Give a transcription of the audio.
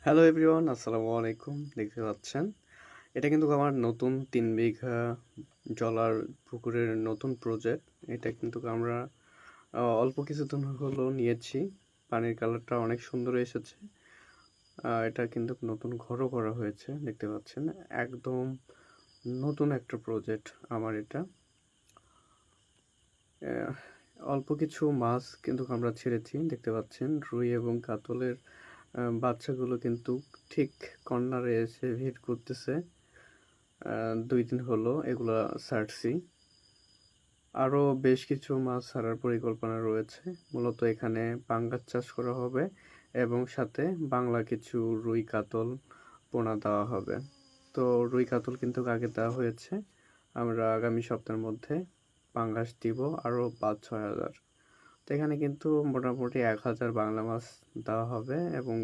Hello everyone, আসসালামু আলাইকুম। দেখতে পাচ্ছেন এটা কিন্তু আমার নতুন 3 বিঘা জলার পুকুরের নতুন প্রজেক্ট। এটা কিন্তু আমরা অল্প কিছুদিন হলো নিয়েছি। পানির কালারটা অনেক সুন্দর এসেছে। এটা কিন্তু নতুন ঘরও করা হয়েছে, দেখতে পাচ্ছেন। একদম নতুন একটা প্রজেক্ট আমার এটা। অল্প কিছু মাছ কিন্তু আমরা ছেড়েছি, দেখতে পাচ্ছেন। রুই এবং কাতলের বাচ্চাগুলো কিন্তু ঠিক কর্নারে এসে ভিড় করতেছে। 2 দিন হলো এগুলা ছাড়ছি। আরও বেশ কিছু মাছ ছাড়ার পরিকল্পনা রয়েছে। মূলত এখানে পাঙ্গাস চাষ করা হবে এবং সাথে বাংলা কিছু রুই কাতল পোনা দেওয়া হবে। তো রুই কাতল কিন্তু আগে দেওয়া হয়েছে। আমরা আগামী সপ্তাহের মধ্যে পাঙ্গাস দিব আরও ৫-৬ হাজার। তো এখানে কিন্তু মোটামুটি ১,০০০ বাংলা মাছ দেওয়া হবে এবং